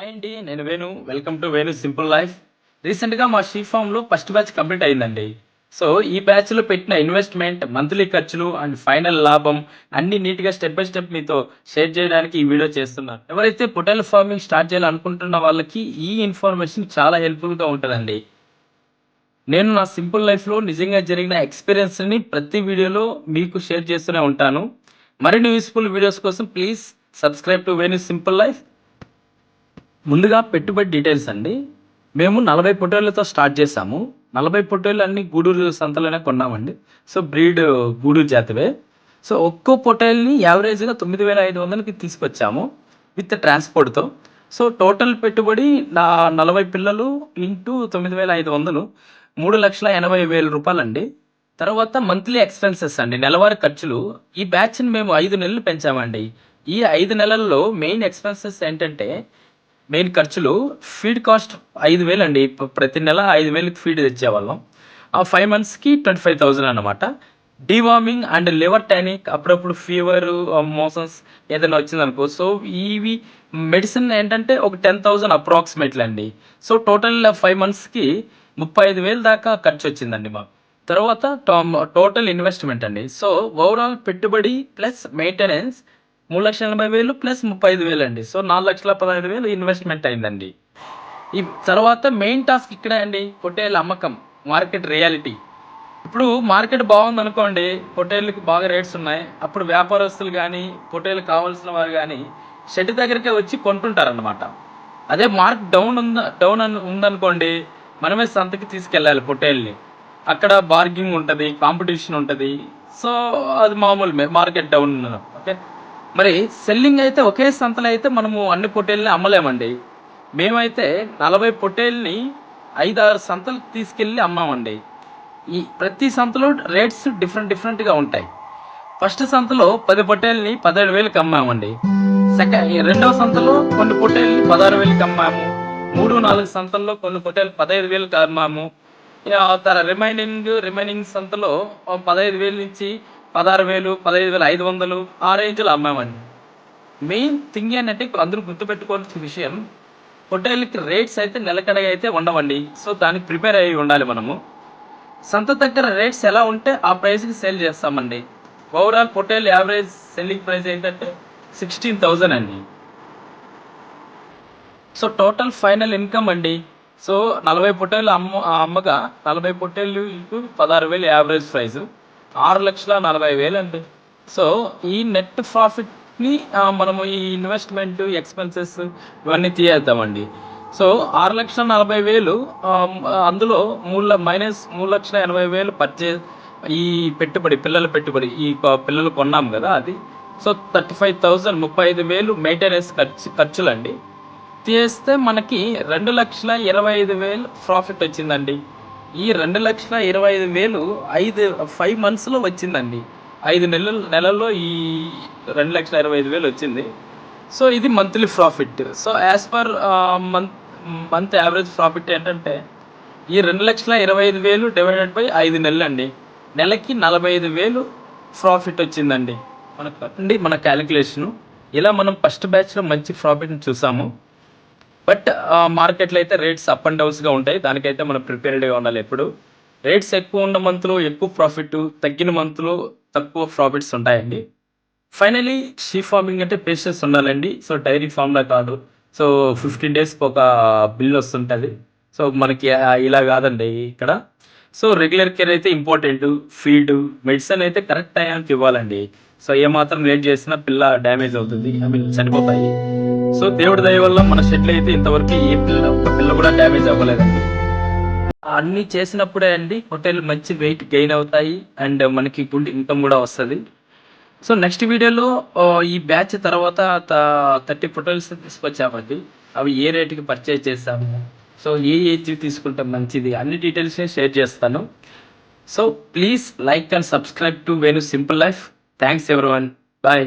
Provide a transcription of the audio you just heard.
Hi అండి. నేను Venu. Welcome to Venu simple life. రీసెంట్‌గా మా షీ ఫార్మ్‌లో ఫస్ట్ బ్యాచ్ కంప్లీట్ అయిందండి. సో, ఈ బ్యాచ్‌లో పెట్టిన ఇన్వెస్ట్‌మెంట్, మంత్లీ ఖర్చులు అండ్ ఫైనల్ లాభం అన్నీ నీట్‌గా స్టెప్ బై స్టెప్ మీతో షేర్ చేయడానికి ఈ వీడియో చేస్తున్నాను. ఎవరైతే పొటాటో ఫార్మింగ్ స్టార్ట్ చేయాలనుకుంటున్న వాళ్ళకి ఈ ఇన్ఫర్మేషన్ చాలా హెల్ప్‌ఫుల్‌గా ఉంటదండి. నేను నా సింపుల్ లైఫ్‌లో నిజంగా జరిగిన ఎక్స్‌పీరియన్స్‌ని ప్రతి వీడియోలో మీకు షేర్ చేస్తూనే ఉంటాను. మరిన్ని యూజ్‌ఫుల్ వీడియోస్ కోసం please subscribe to Venu simple life. ముందుగా పెట్టుబడి డీటెయిల్స్ అండి. మేము 40 పొట్టేళ్లతో స్టార్ట్ చేసాము. 40 పొట్టేళ్ళు అన్నీ గూడూరు సంతలోనే కొన్నామండి. సో, బ్రీడ్ గూడూరు జాతివే. సో, ఒక్కో పొట్టేల్ని యావరేజ్‌గా 9,500కి తీసుకొచ్చాము విత్ ట్రాన్స్‌పోర్ట్‌తో. సో, టోటల్ పెట్టుబడి నా 40 పిల్లలు ఇంటూ 9,500 రూ. 3,80,000 తర్వాత మంత్లీ ఎక్స్‌పెన్సెస్ అండి. నెలవారీ ఖర్చులు. ఈ బ్యాచ్‌ని మేము 5 నెలలు పెంచామండి. ఈ 5 నెలల్లో మెయిన్ ఎక్స్‌పెన్సెస్ ఏంటంటే మెయిన్ ఖర్చులు ఫీడ్ కాస్ట్ 5,000 అండి. ప్రతి నెల 5,000కి ఫీడ్ తెచ్చేవాళ్ళం. ఆ 5 మంత్స్‌కి 25,000 అన్నమాట. డీవార్మింగ్ అండ్ లివర్ టానిక్ అప్పుడప్పుడు ఫీవరు, మోషన్స్ ఏదైనా వచ్చిందనుకో. సో, ఇవి మెడిసిన్ ఏంటంటే ఒక 10,000 అప్రాక్సిమేట్‌లీ అండి. సో, టోటల్ 5 మంత్స్‌కి 35,000 దాకా ఖర్చొచ్చిందండి మాకు. తర్వాత టోటల్ ఇన్వెస్ట్‌మెంట్ అండి. సో, ఓవరాల్ పెట్టుబడి ప్లస్ మెయింటెనెన్స్ 3,80,000 ప్లస్ 35,000 అండి. సో, 4,15,000 ఇన్వెస్ట్‌మెంట్ అయిందండి. ఈ తర్వాత మెయిన్ టాస్క్ ఇక్కడే అండి. పొట్టేళ్ల అమ్మకం, మార్కెట్ రియాలిటీ. ఇప్పుడు మార్కెట్ బాగుందనుకోండి, పొట్టేళ్ళకి బాగా రేట్స్ ఉన్నాయి. అప్పుడు వ్యాపారస్తులు గానీ, పొట్టేళ్ళు కావాల్సిన వారు గానీ షెడ్ దగ్గరికే వచ్చి కొంటుంటారన్నమాట. అదే డౌన్ ఉందనుకోండి, మనమే సంతకి తీసుకెళ్ళాలి పొట్టేళ్ళని. అక్కడ బార్గింగ్ ఉంటది, కాంపిటీషన్ ఉంటది. సో, అది మామూలు మార్కెట్ డౌన్ ఓకే. మరి సెల్లింగ్ అయితే ఒకే సంతలో అయితే మనము అన్ని పొట్టేళ్ళని అమ్మలేమండి. మేమైతే 40 పొట్టేళ్ళని 5, 6 సంతలకు తీసుకెళ్ళి అమ్మామండి. ఈ ప్రతి సంతలో రేట్స్ డిఫరెంట్‌గా ఉంటాయి. ఫస్ట్ సంతలో 10 పొట్టేల్ని 17,000కి అమ్మామండి. రెండవ సంతలో కొన్ని పొట్టేల్ని 16,000కి అమ్మాము. 3, 4 సంతల్లో కొన్ని పొట్టేలు 15,000కి అమ్మాము. రిమైనింగ్ సంతలో 15,000 నుంచి 16,000, 15,500 ఆ రేంజ్‌లో అమ్మామండి. మెయిన్ థింగ్ ఏంటంటే అందరూ గుర్తుపెట్టుకోవాల్సిన విషయం పొట్టేళ్ళకి రేట్స్ అయితే నిలకడగా అయితే ఉండవండి. సో, దానికి ప్రిపేర్ అయ్యి ఉండాలి మనము. సంత దగ్గర రేట్స్ ఎలా ఉంటే ఆ ప్రైస్‌కి సేల్ చేస్తామండి. ఓవరాల్ పొట్టేలు యావరేజ్ సెల్లింగ్ ప్రైస్ ఏంటంటే 16,000 అండి. సో, టోటల్ ఫైనల్ ఇన్‌కమ్ అండి. సో, 40 పొట్టేలు అమ్మగా 40 పొట్టేలు ఇంటూ 16,000 యావరేజ్ ప్రైస్ 6,40,000 అండి. సో, ఈ నెట్ ప్రాఫిట్‌ని మనము ఈ ఇన్వెస్ట్‌మెంట్, ఎక్స్‌పెన్సెస్ ఇవన్నీ తీయేద్దామండి. సో, 6,40,000 అందులో మైనస్ 3,80,000 ఈ పెట్టుబడి, పిల్లల పెట్టుబడి. ఈ పిల్లలు కొన్నాం గదా! అది. సో, 35,000 35,000 మెయింటెనెన్స్ ఖర్చులండి. తీస్తే మనకి 2,25,000 ప్రాఫిట్ వచ్చిందండి. ఈ 2,25,000 5 మంత్స్‌లో వచ్చిందండి. 5 నెలల్లో ఈ 2,25,000 వచ్చింది. సో, ఇది monthly profit. So, as per month average profit ఏంటంటే ఈ 2,25,000 డివైడెడ్ బై 5 నెలలండి. నెలకి 45,000 ప్రాఫిట్ వచ్చిందండి. మన క్యాలిక్యులేషను. ఇలా మనం ఫస్ట్ బ్యాచ్‌లో మంచి ప్రాఫిట్‌ని చూసాము. బట్ మార్కెట్‌లో అయితే రేట్స్ అప్ అండ్ డౌన్స్‌గా ఉంటాయి. దానికైతే మనం ప్రిపేర్డ్‌గా ఉండాలి ఎప్పుడు. రేట్స్ ఎక్కువ ఉన్న మంత్‌లో ఎక్కువ ప్రాఫిట్, తగ్గిన మంత్‌లో తక్కువ ప్రాఫిట్స్ ఉంటాయండి. ఫైనల్లీ షీప్ ఫార్మింగ్ అంటే పేషెన్స్ ఉండాలండి. సో, డైరీ ఫార్మ్‌లా కాదు. సో, 15 డేస్‌కి ఒక బిల్ వస్తుంటది. సో, మనకి ఇలా కాదండి ఇక్కడ. సో, రెగ్యులర్ కేర్ అయితే ఇంపార్టెంటు. ఫీడు, మెడిసిన్ అయితే కరెక్ట్ టైంకి ఇవ్వాలండి. సో, ఏమాత్రం లేట్ చేసినా పిల్ల డ్యామేజ్ అవుతుంది. చనిపోతాయి. సో, దేవుడి దయ వల్ల మన షెడ్‌లో అయితే ఇంతవరకు ఒక్క పిల్ల కూడా డ్యామేజ్ అవ్వలేదండి. అన్నీ చేసినప్పుడే అండి పొట్టేళ్ళు మంచి వెయిట్ గెయిన్ అవుతాయి. అండ్ మనకి గుడ్ ఇన్‌కమ్ కూడా వస్తది. సో, నెక్స్ట్ వీడియోలో ఈ బ్యాచ్ తర్వాత 30 పొటేల్స్ తీసుకొచ్చామండి. అవి ఏ రేట్‌కి పర్చేజ్ చేసాము. సో, ఏ ఏజ్ తీసుకుంటే మంచిది అన్ని డీటెయిల్స్‌ని షేర్ చేస్తాను. So, please like and subscribe to Venu simple life. Thanks everyone. By.